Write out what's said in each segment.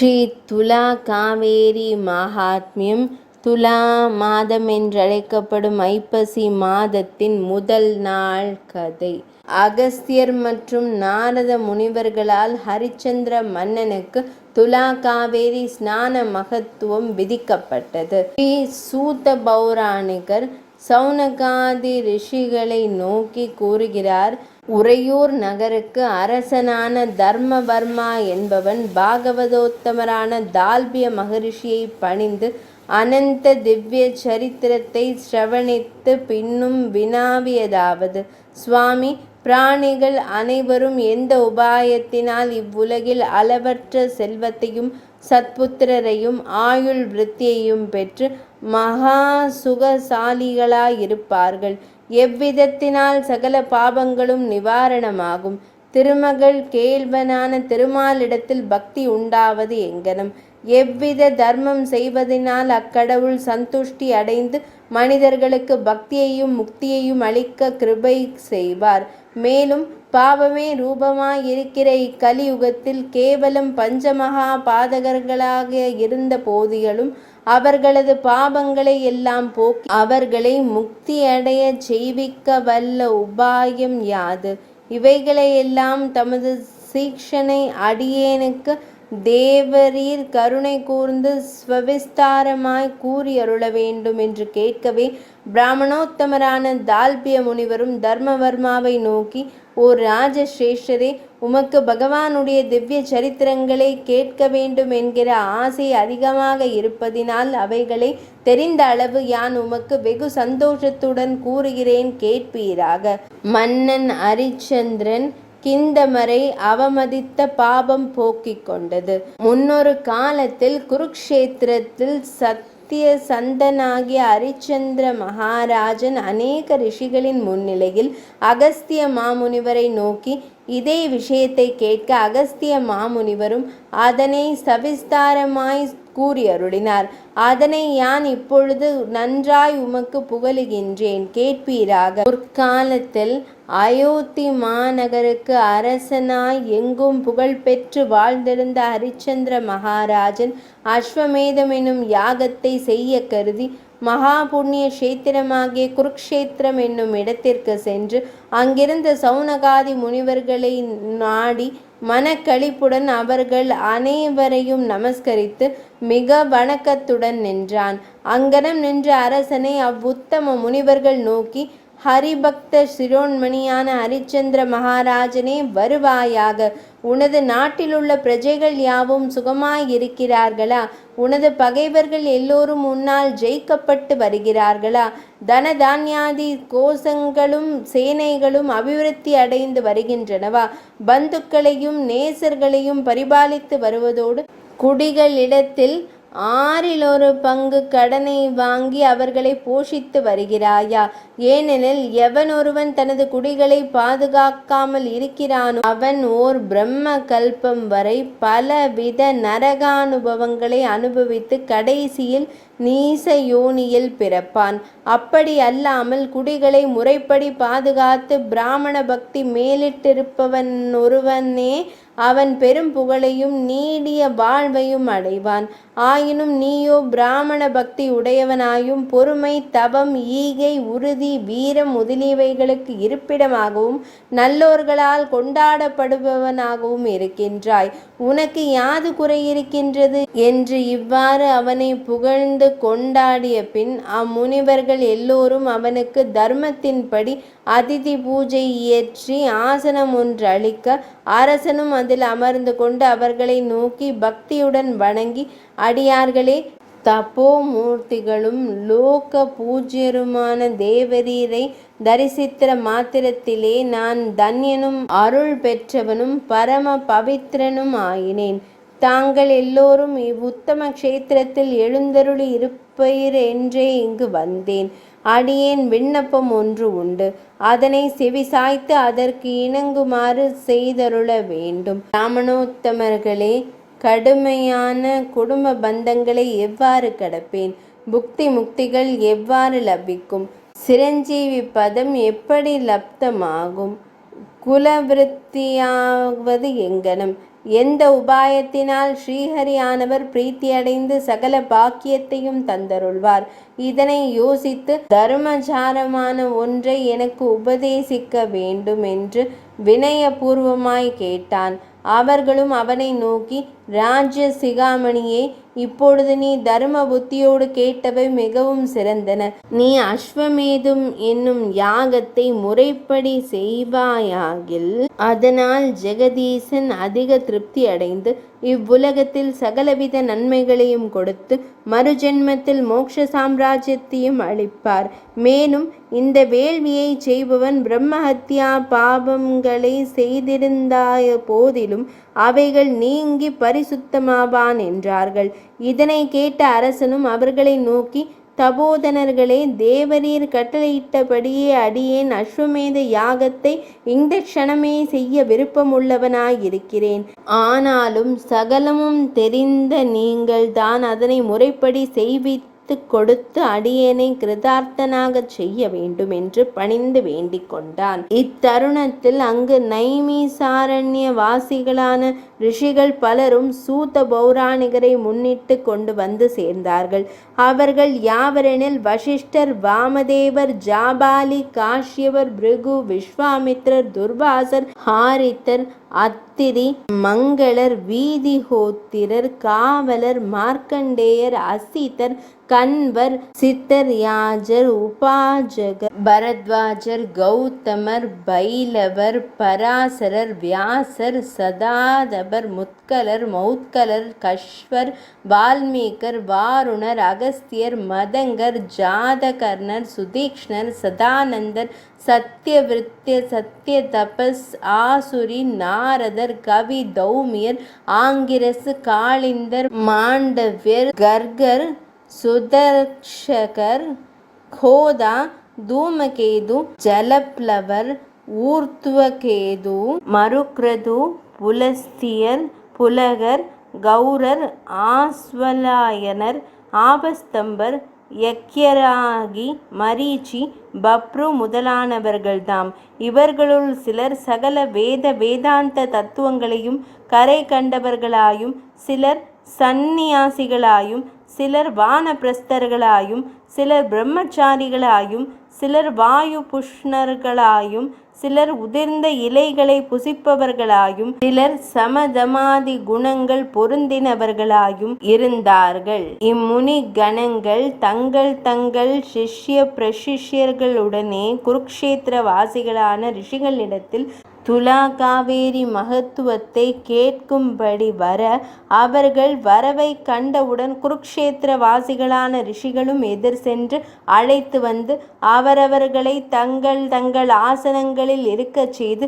ஸ்ரீ துலா காவேரி மகாத்மியம். துலா மாதம் என்றழைக்கப்படும் ஐப்பசி மாதத்தின் முதல் நாள் கதை. அகஸ்தியர் மற்றும் நாரத முனிவர்களால் ஹரிச்சந்திர மன்னனுக்கு துலா காவேரி ஸ்நான மகத்துவம் விதிக்கப்பட்டது. ஸ்ரீ சூத பௌராணிகர் சௌனகாதி ரிஷிகளை நோக்கி கூறுகிறார். உறையூர் நகருக்கு அரசனான தர்மவர்மா என்பவன் பாகவதோத்தமரான தால்பிய மகரிஷியை பணிந்து அனந்த திவ்ய சரித்திரத்தை சிரவணித்து பின்னும் வினாவியதாவது: சுவாமி, பிராணிகள் அனைவரும் எந்த உபாயத்தினால் இவ்வுலகில் அளவற்ற செல்வத்தையும் சத்புத்திரரையும் ஆயுள் விருத்தியையும் பெற்று மகா சுகசாலிகளாயிருப்பார்கள்? எவ்விதத்தினால் சகல பாபங்களும் நிவாரணமாகும்? திருமகள் கேள்வனான திருமாலிடத்தில் பக்தி உண்டாவது எங்கனம்? எவ்வித தர்மம் செய்வதனால் அக்கடவுள் சந்துஷ்டி அடைந்து மனிதர்களுக்கு பக்தியையும் முக்தியையும் அளிக்க கிருபை செய்வார்? மேலும் பாவமே ரூபமாயிருக்கிற இக்கலியுகத்தில் கேவலம் பஞ்சமகா பாதகர்களாக இருந்த போதிகளும் அவர்களது பாபங்களை எல்லாம் போக்கி அவர்களை முக்தியடைய செய்விக்க வல்ல உபாயம் யாது? இவைகளையெல்லாம் தமது சீக்ஷனை அடியேனுக்கு தேவரீர் கருணை கூர்ந்து ஸ்வவிஸ்தாரமாய் கூறியருள வேண்டும் என்று கேட்கவே, பிராமணோத்தமரான தால்பிய முனிவரும் தர்மவர்மாவை நோக்கி, ஓ ராஜசிரேஷ்டரே, உமக்கு பகவானுடைய திவ்ய சரித்திரங்களை கேட்க வேண்டும் என்கிற ஆசை அதிகமாக இருப்பதினால் அவைகளை தெரிந்த அளவு யான் உமக்கு வெகு சந்தோஷத்துடன் கூறுகிறேன், கேட்பீராக. மன்னன் ஹரிச்சந்திரன் கிந்தமரை அவமதித்த பாபம் போக்கிக் கொண்டது. முன்னொரு காலத்தில் குருக்ஷேத்திரத்தில் சத்தியசந்தனாகிய ஹரிச்சந்திர மகாராஜன் அநேக ரிஷிகளின் முன்னிலையில் அகஸ்திய மாமுனிவரை நோக்கி இதே விஷயத்தை கேட்க அகஸ்திய மாமுனிவரும் அதனை சவிஸ்தாரமாய் கூறியருளினார். அதனை யான் இப்பொழுது நன்றாய் உமக்கு புகழுகின்றேன், கேட்பீராக. முற்காலத்தில் அயோத்தி மாநகருக்கு அரசனாய் எங்கும் புகழ்பெற்று வாழ்ந்திருந்த ஹரிச்சந்திர மகாராஜன் அஸ்வமேதம் என்னும் யாகத்தை செய்ய கருதி மகா புண்ணிய கஷேத்திரமாகிய குருக்ஷேத்திரம் என்னும் இடத்திற்கு சென்று அங்கிருந்த சௌனகாதி முனிவர்களை நாடி மனக்களிப்புடன் அவர்கள் அனைவரையும் நமஸ்கரித்து மிக வணக்கத்துடன் நின்றான். அங்கனம் நின்ற அரசனை அவ்வுத்தம முனிவர்கள் நோக்கி, ஹரிபக்த சிரோன்மணியான ஹரிச்சந்திர மகாராஜனே, வருவாயாக. உனது நாட்டிலுள்ள பிரஜைகள் யாவும் சுகமாயிருக்கிறார்களா? உனது பகைவர்கள் எல்லோரும் உன்னால் ஜெயிக்கப்பட்டு வருகிறார்களா? தனதான்யாதி கோஷங்களும் சேனைகளும் அபிவிருத்தி அடைந்து வருகின்றனவா? பந்துக்களையும் நேசர்களையும் பரிபாலித்து வருவதோடு குடிகளிடத்தில் 1/6 கடனை வாங்கி அவர்களை போஷித்து வருகிறாயா? ஏனெனில் எவன் ஒருவன் தனது குடிகளை பாதுகாக்காமல் இருக்கிறானோ அவன் ஓர் பிரம்ம கல்பம் வரை பலவித நரகானுபவங்களை அனுபவித்து கடைசியில் நீச யோனியில் பிறப்பான். அப்படி அல்லாமல் குடிகளை முறைப்படி பாதுகாத்து பிராமண பக்தி மேலிட்டிருப்பவன் ஒருவனே அவன் பெரும் புகழையும் நீடிய வாழ்வையும் அடைவான். ஆயினும் நீயோ பிராமண பக்தி உடையவனாயும் பொறுமை, தவம், ஈகை, உறுதி, வீரம் முதலியவைகளுக்கு இருப்பிடமாகவும் நல்லோர்களால் கொண்டாடப்படுபவனாகவும் இருக்கின்றாய். உனக்கு யாது குறையிருக்கின்றது என்று இவ்வாறு அவனை புகழ்ந்து கொண்டாடிய பின் அம்முனிவர்கள் எல்லோரும் அவனுக்கு தர்மத்தின்படி அதிதி பூஜை இயற்றி ஆசனம் ஒன்று அளிக்க, அரசனும் அதில் அமர்ந்து கொண்டு அவர்களை நோக்கி பக்தியுடன் வணங்கி, அடியார்களே, தபோமூர்த்திகளும் லோக பூஜ்யருமான தேவரீரை தரிசித்திர மாத்திரத்திலே நான் தன்யனும் அருள் பெற்றவனும் பரம பவித்ரனும் ஆயினேன். தாங்கள் எல்லோரும் இவ்வுத்தம க்ஷேத்திரத்தில் எழுந்தருளி இருப்பீர் என்றே இங்கு வந்தேன். அடியேன் விண்ணப்பம் ஒன்று உண்டு. அதனை செவிசாய்த்து அதற்கு இணங்குமாறு செய்தருள வேண்டும். பிராமணோத்தமர்களே, கடுமையான குடும்ப பந்தங்களை எவ்வாறு கடப்பேன்? புக்தி முக்திகள் எவ்வாறு லபிக்கும்? சிரஞ்சீவி பதம் எப்படி லப்தமாகும்? குலவிருத்தியாவது எங்கனம்? எந்த உபாயத்தினால் ஸ்ரீஹரியானவர் பிரீத்தியடைந்து சகல பாக்கியத்தையும் தந்தருள்வார்? இதனை யோசித்து தர்மசாரமான ஒன்றை எனக்கு உபதேசிக்க வேண்டும் என்று வினயபூர்வமாய் கேட்டான். அவர்களும் அவனை நோக்கி, ராஜ்ய சிகாமணியே, இப்பொழுது நீ தர்ம புத்தியோடு கேட்டவை மிகவும் சிறந்தன. நீ அஸ்வமேதம் என்னும் யாகத்தை முறைப்படி செய்வாயாகில் அதனால் ஜெகதீசன் அதிக திருப்தி அடைந்து இவ்வுலகத்தில் சகலவித நன்மைகளையும் கொடுத்து மறுஜென்மத்தில் மோட்ச சாம்ராஜ்யத்தையும் அளிப்பார். மேலும் இந்த வேள்வியை செய்பவன் பிரம்மஹத்யா பாபங்களை செய்திருந்தாய போதிலும் அவைகள் நீங்கி பரிசுத்தமாவான் என்றார்கள். இதனை கேட்ட அரசனும் அவர்களை நோக்கி, தபோதனர்களே, தேவரீர் கட்டளையிட்டபடியே அடியேன் அஸ்வமேத யாகத்தை இந்த க்ஷணமே செய்ய விருப்பமுள்ளவனாயிருக்கிறேன். ஆனாலும் சகலமும் தெரிந்த நீங்கள் தான் அதனை முறைப்படி செய்வித்து கொடுத்து அடியேனை கிருதார்த்தனாக செய்ய வேண்டும் என்று பணிந்து வேண்டிக் கொண்டான். இத்தருணத்தில் அங்கு நைமிசாரண்ய வாசிகளான ரிஷிகள் பலரும் சூத பௌராணிகரை முன்னிட்டு கொண்டு வந்து சேர்ந்தார்கள். அவர்கள் யாவரெனில் வசிஷ்டர், வாமதேவர், ஜாபாலி, காஷ்யவர், பிருகு, விஸ்வாமித்ரர், துர்வாசர், ஹாரித்தர், அத்திரி, மங்களர், வீதிஹோத்திரர், காவலர், மார்க்கண்டேயர், அசிதர், கண்வர், சித்தர், யாஜர், உபாஜகர், பரத்வாஜர், கௌதமர், பைலவர், பராசரர், வியாசர், சதாதபர், முத்கலர், மௌத்கலர், கஷ்வர், வால்மீகர், வாருணர், அகஸ்தியர், மதங்கர், ஜாதகர்ணர், சுதீக்ஷ்ணர், சதானந்தர், சத்யவிருத்திய, சத்ய தபஸ், ஆசுரி, நாரதர், கவி, தௌமியர், ஆங்கிரசு, காளிந்தர், மாண்டவ்யர், கர்கர், சுதர்ஷகர், கோதா, தூமகேது, ஜலப்லவர், ஊர்த்வகேது, மருக்ரது, புலஸ்தியர், புலகர், கௌரர், ஆஸ்வலாயனர், ஆபஸ்தம்பர், யக்யராகி, மரீச்சி, பப்ரு முதலானவர்கள்தாம். இவர்களுள் சிலர் சகல வேதாந்த தத்துவங்களையும் கரை கண்டவர்களாயும், சிலர் சந்நியாசிகளாயும், சிலர் வானப்பிரஸ்தர்களாயும், சிலர் பிரம்மச்சாரிகளாயும், சிலர் வாயு புஷ்ணர்களாயும், சிலர் உதிர்ந்த இலைகளை புசிப்பவர்களாயும், சிலர் சமதமாதி குணங்கள் பொருந்தினவர்களாயும் இருந்தார்கள். இம்முனி கணங்கள் தங்கள் தங்கள் சிஷ்ய பிரசிஷ்யர்களுடனே குருக்ஷேத்திர வாசிகளான ரிஷிகளிடத்தில் துலா காவேரி மகத்துவத்தை கேட்கும்படி வர, அவர்கள் வரவை கண்டவுடன் குருக்ஷேத்திர வாசிகளான ரிஷிகளும் எதிர் சென்று அழைத்து வந்து அவரவர்களை தங்கள் தங்கள் ஆசனங்களில் இருக்கச் செய்து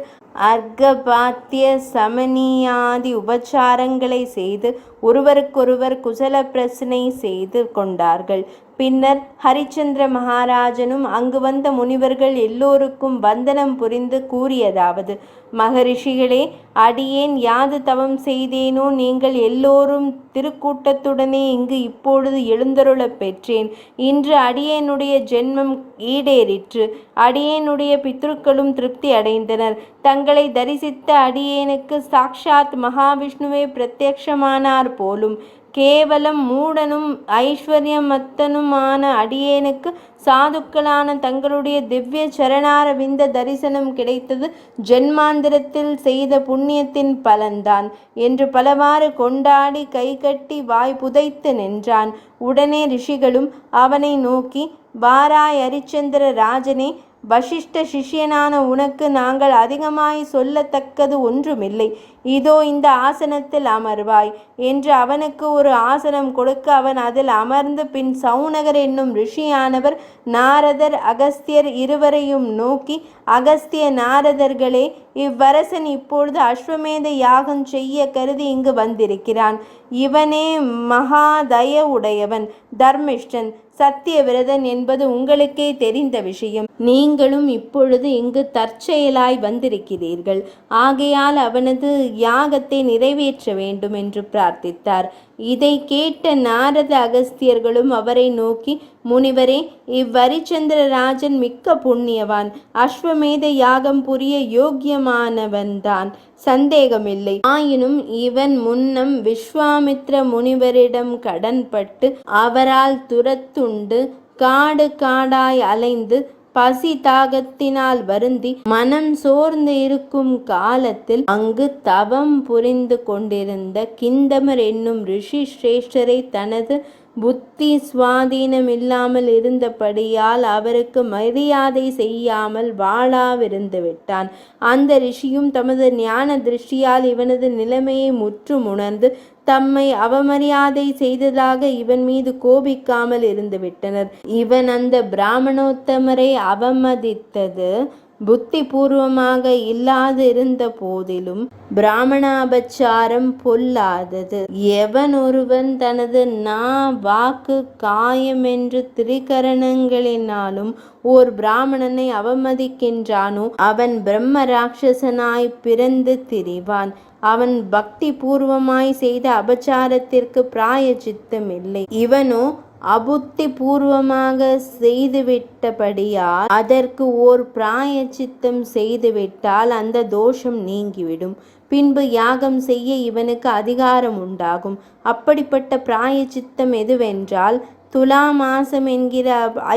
அர்க்கபாத்திய சமனியாதி உபச்சாரங்களை செய்து ஒருவருக்கொருவர் குசல பிரசனை செய்து கொண்டார்கள். பின்னர் ஹரிச்சந்திர மகாராஜனும் அங்கு வந்த முனிவர்கள் எல்லோருக்கும் வந்தனம் புரிந்து கூறியதாவது: மகரிஷிகளே, அடியேன் யாது தவம் செய்தேனோ நீங்கள் எல்லோரும் திருக்கூட்டத்துடனே இங்கு இப்பொழுது எழுந்தருளப் பெற்றேன். இன்று அடியேனுடைய ஜென்மம் ஈடேறிற்று. அடியேனுடைய பித்ருக்களும் திருப்தி அடைந்தனர். தங்களை தரிசித்த அடியேனுக்கு சாக்ஷாத் மகாவிஷ்ணுவே பிரத்யக்ஷமானார் போலும். கேவலம் மூடனும் ஐஸ்வர்யமத்தனுமான அடியேனுக்கு சாதுக்களான தங்களுடைய திவ்ய சரணாரவிந்த தரிசனம் கிடைத்தது ஜென்மாந்திரத்தில் செய்த புண்ணியத்தின் பலன்தான் என்று பலவாறு கொண்டாடி கைகட்டி வாய் புதைத்து நின்றான். உடனே ரிஷிகளும் அவனை நோக்கி, வாராய் ஹரிச்சந்திர ராஜனே, வசிஷ்ட சிஷ்யனான உனக்கு நாங்கள் அதிகமாய் சொல்லத்தக்கது ஒன்றுமில்லை. இதோ இந்த ஆசனத்தில் அமர்வாய் என்று அவனுக்கு ஒரு ஆசனம் கொடுக்க அவன் அதில் அமர்ந்து பின் சௌனகர் என்னும் ரிஷியானவர் நாரதர் அகஸ்தியர் இருவரையும் நோக்கி, அகஸ்திய நாரதர்களே, இவ்வரசன் இப்பொழுது அஸ்வமேத யாகம் செய்ய கருதி இங்கு வந்திருக்கிறான். இவனே மகாதய உடையவன், தர்மிஷ்டன், சத்தியவிரதன் என்பது உங்களுக்கே தெரிந்த விஷயம். நீங்களும் இப்பொழுது இங்கு தற்செயலாய் வந்திருக்கிறீர்கள். ஆகையால் அவனது யாகத்தை நிறைவேற்ற வேண்டும் என்று பிரார்த்தித்தார். இதை கேட்ட நாரத அகஸ்தியர்களும் அவரை நோக்கி, முனிவரே, இவ்வரிச்சந்திரராஜன் மிக்க புண்ணியவான், அஸ்வமேத யாகம் புரிய யோக்கியமானவன்தான், சந்தேகமில்லை. ஆயினும் இவன் முன்னம் விஸ்வாமித்ர முனிவரிடம் கடன்பட்டு அவரால் துரத்துண்டு காடு காடாய் அலைந்து பசி தாகத்தினால் வருந்தி மனம் சோர்ந்து இருக்கும் காலத்தில் அங்கு தவம் புரிந்து கொண்டிருந்த கிந்தமர் என்னும் ரிஷி சிரேஷ்டரை தனது புத்தி சுவாதீனம் இல்லாமல் இருந்தபடியால் அவருக்கு மரியாதை செய்யாமல் வாளாவிருந்து விட்டான். அந்த ரிஷியும் தமது ஞான திருஷ்டியால் இவனது நிலைமையை முற்றும் உணர்ந்து தம்மை அவமரியாதை செய்ததாக இவன் மீது கோபிக்காமல் இருந்து விட்டனர். இவன் அந்த பிராமணோத்தமரை அவமதித்தது புத்தி பூர்வமாக இல்லாதிருந்த போதிலும் பிராமணாபச்சாரம் பொல்லாதது. எவன் ஒருவன் தனது வாக்கு காயம் என்று திரிகரணங்களினாலும் ஓர் பிராமணனை அவமதிக்கின்றானோ அவன் பிரம்ம ராட்சசனாய் பிறந்து திரிவான். அவன் பக்தி பூர்வமாய் செய்த அபச்சாரத்திற்கு பிராயச்சித்தம் இல்லை. இவனோ அபுத்தி பூர்வமாக செய்துவிட்டபடியால் அதற்கு ஓர் பிராயச்சித்தம் செய்துவிட்டால் அந்த தோஷம் நீங்கிவிடும். பின்பு யாகம் செய்ய இவனுக்கு அதிகாரம் உண்டாகும். அப்படிப்பட்ட பிராயச்சித்தம் எதுவென்றால், துலா மாசம் என்கிற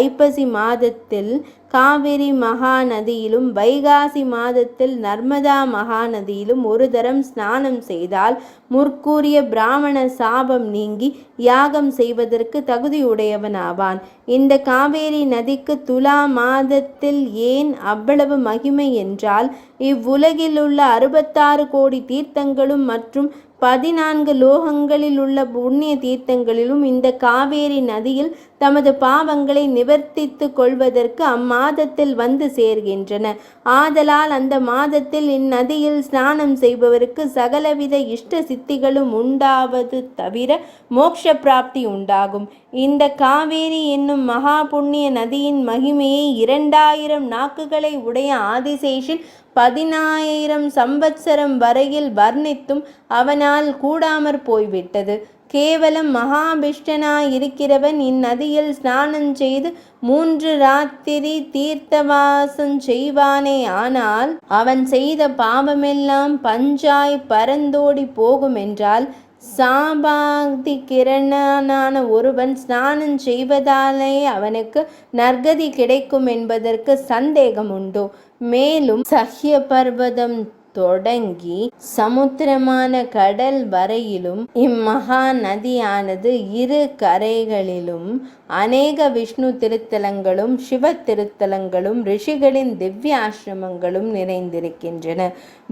ஐப்பசி மாதத்தில் காவிரி மகாநதியிலும் வைகாசி மாதத்தில் நர்மதா மகாநதியிலும் ஒரு தரம் ஸ்நானம் செய்தால் முற்கூறிய பிராமண சாபம் நீங்கி யாகம் செய்வதற்கு தகுதியுடையவனாவான். இந்த காவேரி நதிக்கு துலா மாதத்தில் ஏன் அவ்வளவு மகிமை என்றால், இவ்வுலகில் உள்ள 66 கோடி தீர்த்தங்களும் மற்றும் 14 லோகங்களில் உள்ள புண்ணிய தீர்த்தங்களிலும் இந்த காவேரி நதியில் தமது பாவங்களை நிவர்த்தித்து கொள்வதற்கு அம்மாதத்தில் வந்து சேர்கின்றன. ஆதலால் அந்த மாதத்தில் இந்நதியில் ஸ்நானம் செய்பவருக்கு சகலவித இஷ்ட சித்திகளும் உண்டாவது தவிர மோட்ச பிராப்தி உண்டாகும். இந்த காவேரி என்னும் மகா புண்ணிய நதியின் மகிமையை 2000 நாக்குகளை உடைய ஆதிசேஷன் 10000 சம்பத்சரம் வரையில் வர்ணித்தும் அவனால் கூடாமற் போய்விட்டது. கேவலம் மகாபிஷ்டனாயிருக்கிறவன் இந்நதியில் ஸ்நானம் செய்து 3 ராத்திரி தீர்த்தவாசம் செய்வானே, ஆனால் அவன் செய்த பாவமெல்லாம் பஞ்சாய் பரந்தோடி போகும் என்றால், சாபாதி கிரணனான ஒருவன் ஸ்நானம் செய்வதாலே அவனுக்கு நற்கதி கிடைக்கும் என்பதற்கு சந்தேகம் உண்டோ? மேலும் சஹ்ய பர்வதம் தொடங்கி சமுத்திரமான கடல் வரையிலும் இம்மகா நதியானது 2 கரைகளிலும் அநேக விஷ்ணு திருத்தலங்களும் சிவ திருத்தலங்களும் ரிஷிகளின் திவ்ய ஆசிரமங்களும் நிறைந்திருக்கின்றன.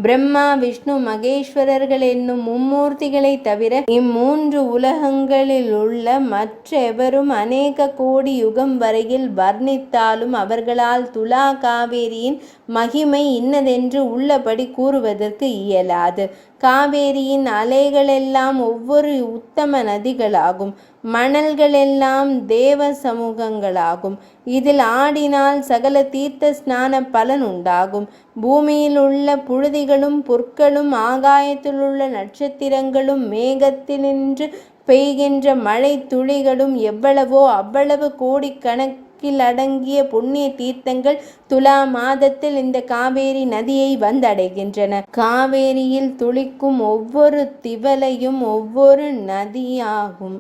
பிரம்மா விஷ்ணு மகேஸ்வரர்கள் என்னும் மும்மூர்த்திகளை தவிர இம்மூன்று உலகங்களில் உள்ள மற்ற எவரும் அநேக கோடி யுகம் வரையில் வர்ணித்தாலும் அவர்களால் துலா காவேரியின் மகிமை இன்னதென்று உள்ளபடி கூறுவதற்கு இயலாது. காவேரியின் அலைகளெல்லாம் ஒவ்வொரு உத்தம நதிகளாகும். மணல்களெல்லாம் தேவ சமூகங்களாகும். இதில் ஆடினால் சகல தீர்த்த ஸ்நான பலன் உண்டாகும். பூமியில் உள்ள புழுதிகளும் புற்களும் ஆகாயத்திலுள்ள நட்சத்திரங்களும் மேகத்தினின்று பெய்கின்ற மழை துளிகளும் எவ்வளவோ அவ்வளவு கோடிக்கணக்கில் அடங்கிய புண்ணிய தீர்த்தங்கள் துலா மாதத்தில் இந்த காவேரி நதியை வந்தடைகின்றன. காவேரியில் துளிக்கும் ஒவ்வொரு திவலையும் ஒவ்வொரு நதியாகும்.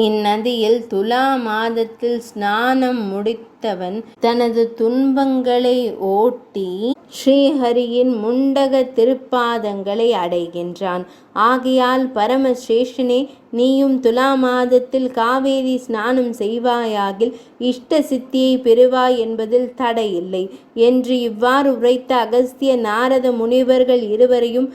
இந்நதியில் துலா மாதத்தில் ஸ்நானம் முடித்தவன் தனது துன்பங்களை ஓட்டி ஸ்ரீஹரியின் முண்டக திருப்பாதங்களை அடைகின்றான். ஆகையால் பரமசிரேஷ்டனே, நீயும் துலா மாதத்தில் காவேரி ஸ்நானம் செய்வாயாகில் இஷ்ட சித்தியை பெறுவாய் என்பதில் தடையில்லை என்று இவ்வாறு உரைத்த அகஸ்திய நாரத முனிவர்கள் இருவரையும்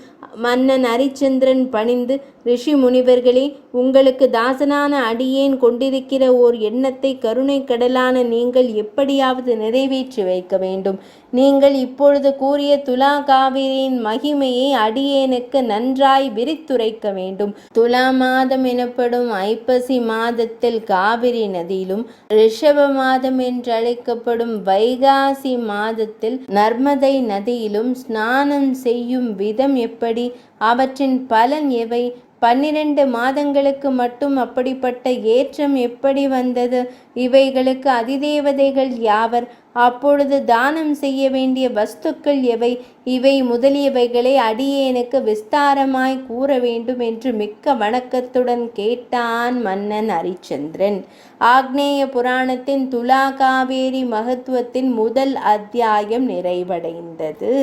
மன்னன் அரிச்சந்திரன் பணிந்து, ரிஷி முனிவர்களே, உங்களுக்கு தாசனான அடியேன் கொண்டிருக்கிற ஓர் எண்ணத்தை கருணை கடலான நீங்கள் எப்படியாவது நிறைவேற்றி வைக்க வேண்டும். நீங்கள் இப்பொழுது கூறிய துலா காவிரியின் மகிமையை அடியேனுக்கு நன்றாய் விரித்துரைக்க வேண்டும். துலா மாதம் எனப்படும் ஐப்பசி மாதத்தில் காவிரி நதியிலும், ரிஷப மாதம் என்றழைக்கப்படும் வைகாசி மாதத்தில் நர்மதை நதியிலும் ஸ்நானம் செய்யும் விதம் எப்படி? அவற்றின் பலன் எவை? 12 மாதங்களுக்கு மட்டும் அப்படிப்பட்ட ஏற்றம் எப்படி வந்தது? இவைகளுக்கு அதிதேவதைகள் யாவர்? அப்பொழுது தானம் செய்ய வேண்டிய வஸ்துக்கள் எவை? இவை முதலியவைகளை அடியேனுக்கு விஸ்தாரமாய் கூற வேண்டும் என்று மிக்க வணக்கத்துடன் கேட்டான் மன்னன் அரிச்சந்திரன். ஆக்னேய புராணத்தின் துலா காவேரி மகத்துவத்தின் முதல் அத்தியாயம் நிறைவடைந்தது.